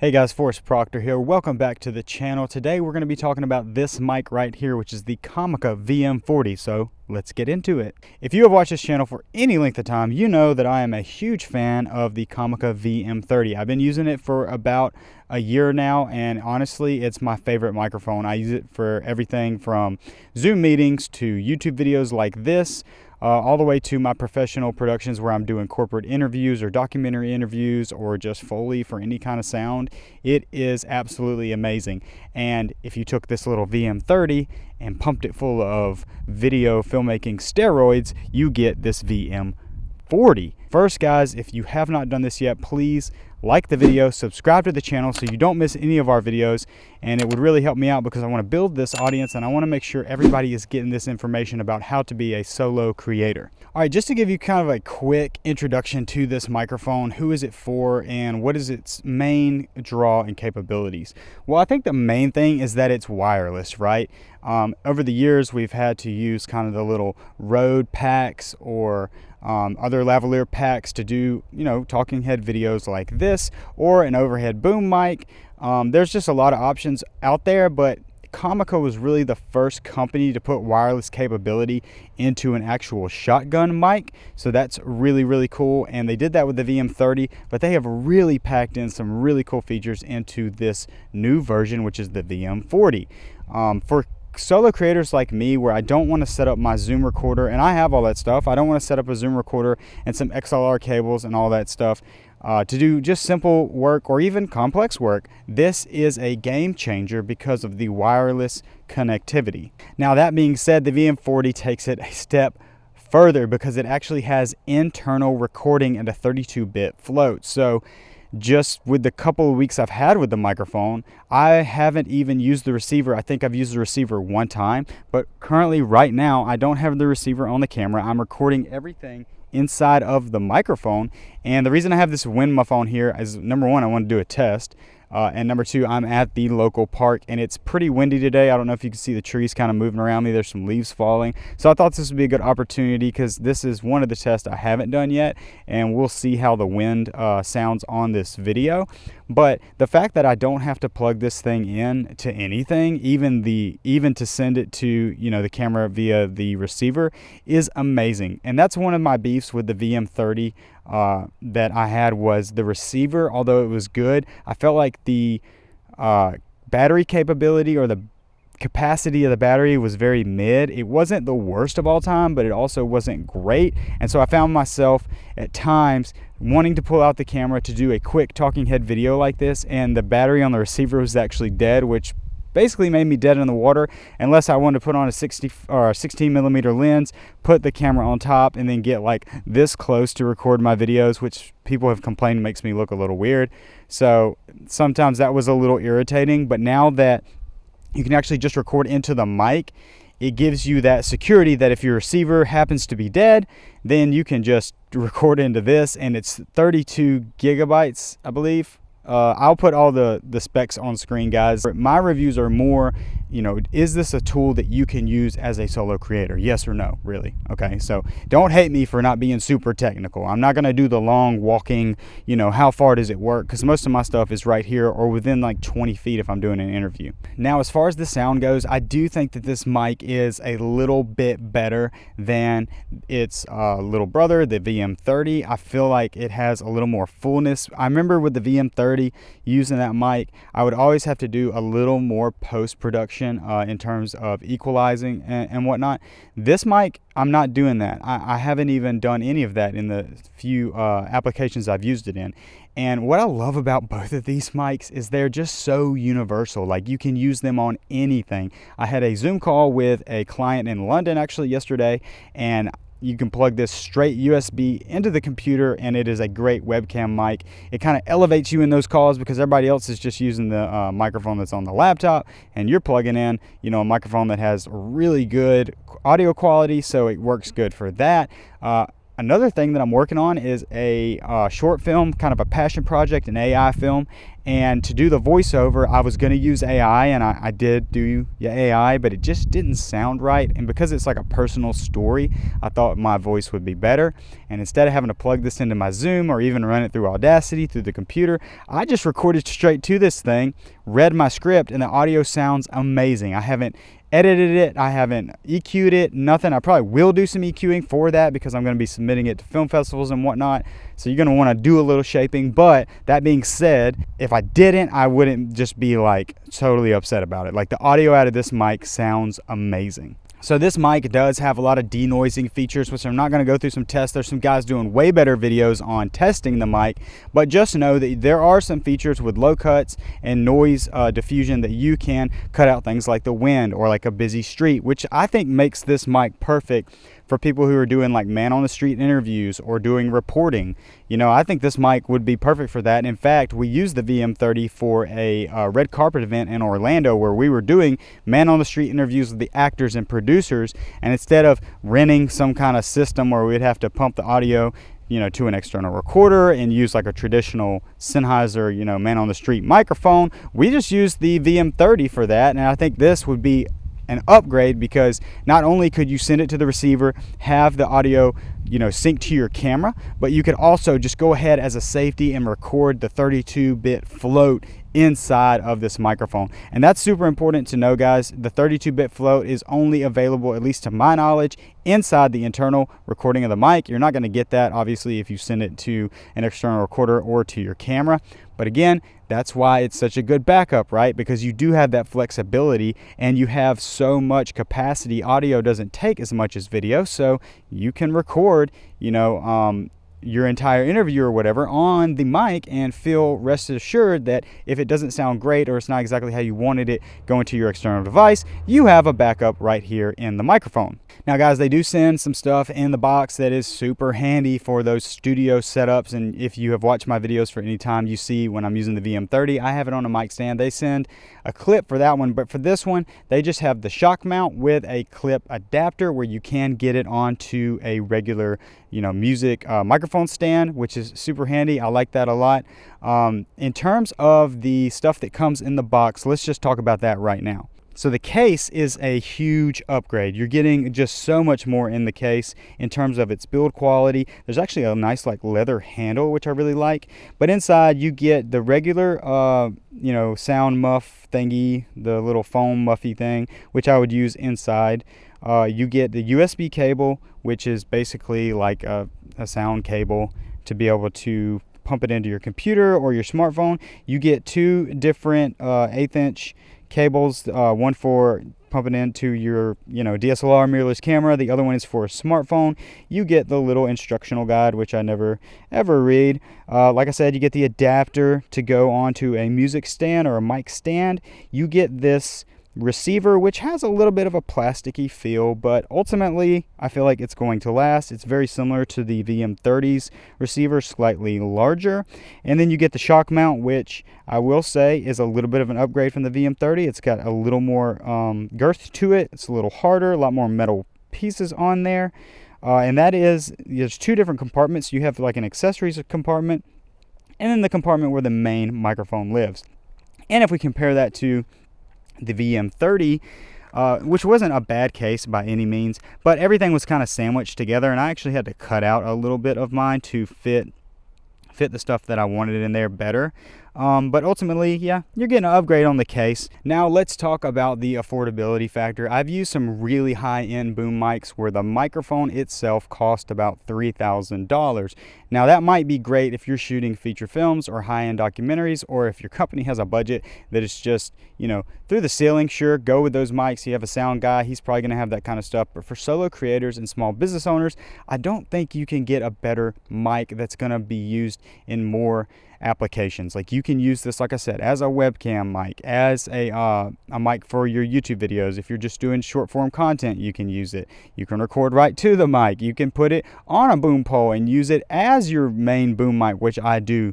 Hey guys, Forrest Proctor here. Welcome back to the channel. Today we're going to be talking about this mic right here, which is the Comica VM40. So let's get into it. If you have watched this channel for any length of time, you know that I am a huge fan of the Comica VM30. I've been using it for about a year now, and honestly, it's my favorite microphone. I use it for everything from Zoom meetings to YouTube videos like this, all the way to my professional productions where I'm doing corporate interviews or documentary interviews or just Foley for any kind of sound. It is absolutely amazing. And if you took this little VM30 and pumped it full of video filmmaking steroids, you get this VM40. First, guys, if you have not done this yet, please like the video, subscribe to the channel so you don't miss any of our videos, and it would really help me out because I want to build this audience and I want to make sure everybody is getting this information about how to be a solo creator. All right, just to give you kind of a quick introduction to this microphone, who is it for and what is its main draw and capabilities? Well, I think the main thing is that it's wireless, right? Over the years, we've had to use kind of the little Rode packs or other lavalier packs to do, talking head videos like this, or an overhead boom mic. There's just a lot of options out there, but Comica was really the first company to put wireless capability into an actual shotgun mic. So that's really, really cool. And they did that with the VM30, but they have really packed in some really cool features into this new version, which is the VM40. For solo creators like me, where I don't want to set up my Zoom recorder, and I have all that stuff, I don't want to set up a Zoom recorder and some XLR cables and all that stuff to do just simple work or even complex work. This is a game changer because of the wireless connectivity. Now, that being said, the VM40 takes it a step further because it actually has internal recording at a 32-bit float. So just with the couple of weeks I've had with the microphone, I haven't even used the receiver. I think I've used the receiver one time, but currently right now I don't have the receiver on the camera. I'm recording everything inside of the microphone, and the reason I have this wind muff on here is, number one, I want to do a test, and number two, I'm at the local park and it's pretty windy today. I don't know if you can see the trees kind of moving around me. There's some leaves falling, so I thought this would be a good opportunity because this is one of the tests I haven't done yet, and we'll see how the wind sounds on this video. But the fact that I don't have to plug this thing in to anything, even to send it to the camera via the receiver, is amazing. And that's one of my beefs with the VM30 that I had, was the receiver. Although it was good, I felt like the battery capability or the capacity of the battery was very mid. It wasn't the worst of all time, but it also wasn't great. And so I found myself at times wanting to pull out the camera to do a quick talking head video like this, and the battery on the receiver was actually dead, which basically made me dead in the water unless I wanted to put on a 16 millimeter lens, put the camera on top, and then get like this close to record my videos, which people have complained makes me look a little weird. So sometimes that was a little irritating, but now that you can actually just record into the mic, it gives you that security that if your receiver happens to be dead, then you can just record into this, and it's 32 gigabytes, I believe. I'll put all the specs on screen, guys. My reviews are more, is this a tool that you can use as a solo creator? Yes or no, really? Okay, so don't hate me for not being super technical. I'm not going to do the long walking, how far does it work? Because most of my stuff is right here or within like 20 feet if I'm doing an interview. Now, as far as the sound goes, I do think that this mic is a little bit better than its little brother, the VM30. I feel like it has a little more fullness. I remember with the VM30, using that mic, I would always have to do a little more post-production in terms of equalizing and whatnot. This mic, I'm not doing that. I haven't even done any of that in the few applications I've used it in. And what I love about both of these mics is they're just so universal. Like, you can use them on anything. I had a Zoom call with a client in London actually yesterday, and you can plug this straight USB into the computer, and it is a great webcam mic. It kind of elevates you in those calls because everybody else is just using the microphone that's on the laptop, and you're plugging in, a microphone that has really good audio quality, so it works good for that. Another thing that I'm working on is a short film, kind of a passion project, an AI film, And to do the voiceover, I was going to use AI, and I did do AI, but it just didn't sound right. And because it's like a personal story, I thought my voice would be better. And instead of having to plug this into my Zoom or even run it through Audacity through the computer, I just recorded straight to this thing, read my script, and the audio sounds amazing. I haven't edited it, I haven't EQ'd it, nothing. I probably will do some EQing for that because I'm going to be submitting it to film festivals and whatnot, so you're going to want to do a little shaping. But that being said, if I didn't, I wouldn't just be like totally upset about it. Like, the audio out of this mic sounds amazing. So this mic does have a lot of denoising features, which I'm not going to go through some tests. There's some guys doing way better videos on testing the mic, but just know that there are some features with low cuts and noise diffusion that you can cut out things like the wind or like a busy street, which I think makes this mic perfect for people who are doing like man on the street interviews or doing reporting. You know, I think this mic would be perfect for that. In fact, we used the VM30 for a red carpet event in Orlando where we were doing man on the street interviews with the actors and producers, and instead of renting some kind of system where we'd have to pump the audio, you know, to an external recorder and use like a traditional Sennheiser, you know, man on the street microphone, we just used the VM30 for that. And I think this would be an upgrade because not only could you send it to the receiver, have the audio, you know, sync to your camera, but you could also just go ahead as a safety and record the 32-bit float inside of this microphone. And that's super important to know, guys. The 32-bit float is only available, at least to my knowledge, inside the internal recording of the mic. You're not going to get that obviously if you send it to an external recorder or to your camera. But again, that's why it's such a good backup, right? Because you do have that flexibility and you have so much capacity. Audio doesn't take as much as video, so you can record, you know, your entire interview or whatever on the mic and feel rested assured that if it doesn't sound great or it's not exactly how you wanted it going to your external device, you have a backup right here in the microphone. Now guys, they do send some stuff in the box that is super handy for those studio setups, and if you have watched my videos for any time, you see when I'm using the VM30, I have it on a mic stand. They send a clip for that one, but for this one, they just have the shock mount with a clip adapter where you can get it onto a regular, you know, music microphone stand, which is super handy. I like that a lot. In terms of the stuff that comes in the box, let's just talk about that right now. So the case is a huge upgrade. You're getting just so much more in the case in terms of its build quality. There's actually a nice like leather handle, which I really like. But inside you get the regular, you know, sound muff thingy, the little foam muffy thing, which I would use inside. You get the USB cable, which is basically like a sound cable to be able to pump it into your computer or your smartphone. You get two different 1/8" cables, one for pumping into your, you know, DSLR mirrorless camera. The other one is for a smartphone. You get the little instructional guide, which I never ever read. Like I said, you get the adapter to go onto a music stand or a mic stand. You get this receiver, which has a little bit of a plasticky feel, but ultimately I feel like it's going to last. It's very similar to the VM30's receiver, slightly larger. And then you get the shock mount, which I will say is a little bit of an upgrade from the VM30. It's got a little more girth to it. It's a little harder, a lot more metal pieces on there. And that is, there's two different compartments. You have like an accessories compartment and then the compartment where the main microphone lives. And if we compare that to the VM30, which wasn't a bad case by any means, but everything was kind of sandwiched together, and I actually had to cut out a little bit of mine to fit the stuff that I wanted in there better. But ultimately, yeah, you're getting an upgrade on the case. Now let's talk about the affordability factor. I've used some really high-end boom mics where the microphone itself cost about $3,000. Now that might be great if you're shooting feature films or high-end documentaries, or if your company has a budget that is just, you know, through the ceiling. Sure, go with those mics. You have a sound guy, he's probably gonna have that kind of stuff. But for solo creators and small business owners, I don't think you can get a better mic that's gonna be used in more applications. Like, you can use this, like I said, as a webcam mic, as a mic for your YouTube videos. If you're just doing short form content, you can use it. You can record right to the mic. You can put it on a boom pole and use it as your main boom mic, which I do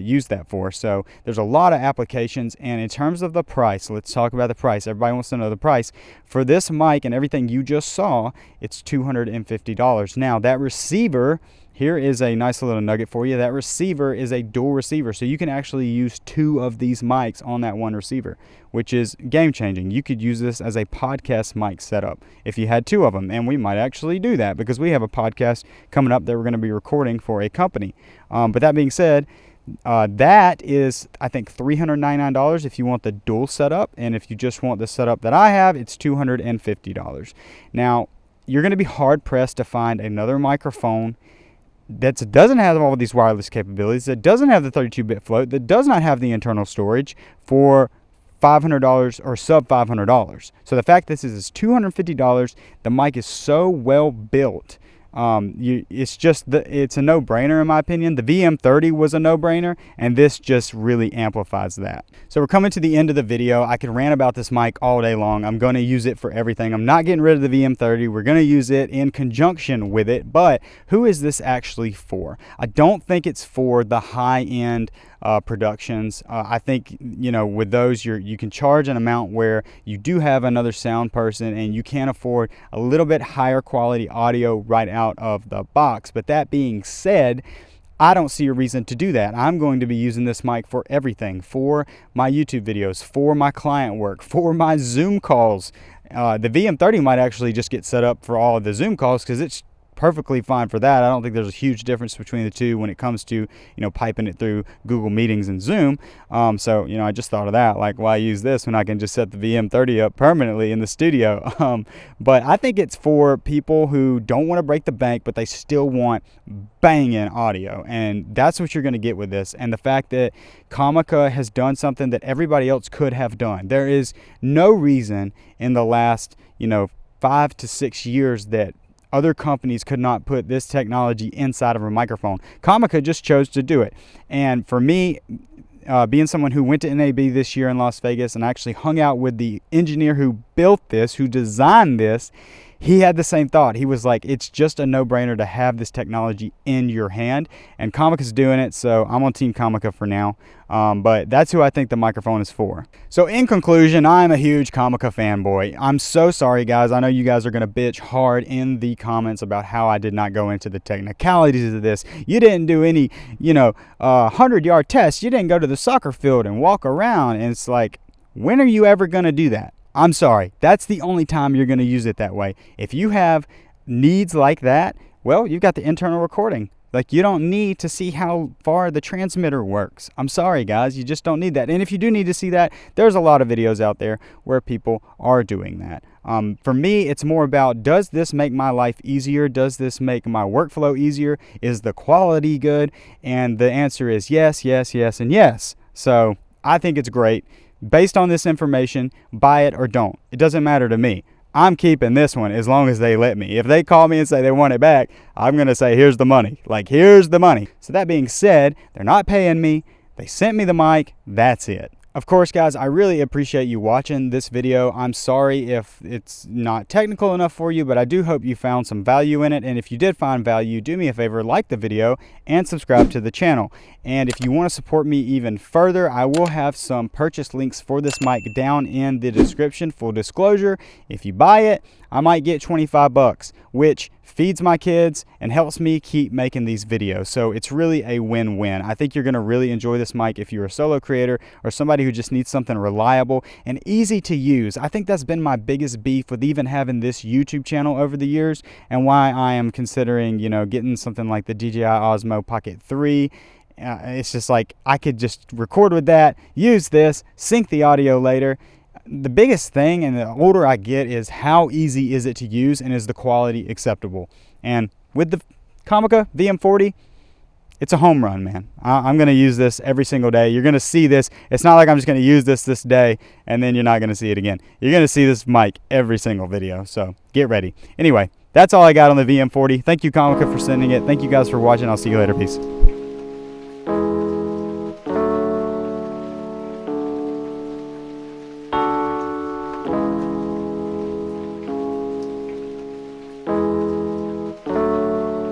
use that for. So there's a lot of applications. And in terms of the price, let's talk about the price. Everybody wants to know the price. For this mic and everything you just saw, it's $250. Now that receiver here is a nice little nugget for you. That receiver is a dual receiver, so you can actually use 2 of these mics on that one receiver, which is game changing. You could use this as a podcast mic setup if you had 2 of them, and we might actually do that because we have a podcast coming up that we're going to be recording for a company. But that being said, that is, I think, $399 if you want the dual setup, and if you just want the setup that I have, it's $250. Now, you're going to be hard pressed to find another microphone that doesn't have all of these wireless capabilities, that doesn't have the 32-bit float, that does not have the internal storage for $500 or sub $500. So the fact this is $250, the mic is so well built. It's a no-brainer in my opinion. The VM30 was a no-brainer, and this just really amplifies that. So we're coming to the end of the video. I could rant about this mic all day long. I'm going to use it for everything. I'm not getting rid of the VM30. We're going to use it in conjunction with it, but who is this actually for? I don't think it's for the high-end productions. I think, you know, with those you can charge an amount where you do have another sound person and you can afford a little bit higher quality audio right out of the box. But that being said, I don't see a reason to do that. I'm going to be using this mic for everything, for my YouTube videos, for my client work, for my Zoom calls. The VM30 might actually just get set up for all of the Zoom calls because it's perfectly fine for that. I don't think there's a huge difference between the two when it comes to, you know, piping it through Google Meetings and Zoom. So, you know, I just thought of that. Like, why use this when I can just set the VM30 up permanently in the studio? But I think it's for people who don't want to break the bank, but they still want banging audio. And that's what you're going to get with this. And the fact that Comica has done something that everybody else could have done. There is no reason in the last, you know, 5 to 6 years that other companies could not put this technology inside of a microphone. Comica just chose to do it. And for me, being someone who went to NAB this year in Las Vegas and actually hung out with the engineer who built this, who designed this, he had the same thought. He was like, it's just a no-brainer to have this technology in your hand, and Comica's doing it, so I'm on Team Comica for now. But that's who I think the microphone is for. So in conclusion, I'm a huge Comica fanboy. I'm so sorry, guys. I know you guys are going to bitch hard in the comments about how I did not go into the technicalities of this. You didn't do any, 100-yard tests. You didn't go to the soccer field and walk around. And it's like, when are you ever going to do that? I'm sorry. That's the only time you're going to use it that way. If you have needs like that, well, you've got the internal recording. Like, you don't need to see how far the transmitter works. I'm sorry, guys. You just don't need that. And if you do need to see that, there's a lot of videos out there where people are doing that. For me, it's more about, does this make my life easier? Does this make my workflow easier? Is the quality good? And the answer is yes, yes, yes, and yes. So I think it's great. Based on this information, buy it or don't. It doesn't matter to me. I'm keeping this one as long as they let me. If they call me and say they want it back, I'm going to say, here's the money. Like, here's the money. So that being said, they're not paying me. They sent me the mic. That's it. Of course, guys, I really appreciate you watching this video. I'm sorry if it's not technical enough for you, but I do hope you found some value in it. And if you did find value, do me a favor, like the video and subscribe to the channel. And if you want to support me even further, I will have some purchase links for this mic down in the description. Full disclosure, if you buy it, I might get 25 bucks, which feeds my kids and helps me keep making these videos. So it's really a win-win. I think you're going to really enjoy this mic if you're a solo creator or somebody who just needs something reliable and easy to use. I think that's been my biggest beef with even having this YouTube channel over the years, and why I am considering, getting something like the DJI Osmo Pocket 3. It's just like, I could just record with that, use this, sync the audio later. The biggest thing, and the older I get, is how easy is it to use and is the quality acceptable. And with the Comica VM40, it's a home run, man. I'm going to use this every single day. You're going to see this. It's not like I'm just going to use this day and then you're not going to see it again. You're going to see this mic every single video, so get ready. Anyway, that's all I got on the VM40. Thank you, Comica, for sending it. Thank you guys for watching. I'll see you later. Peace.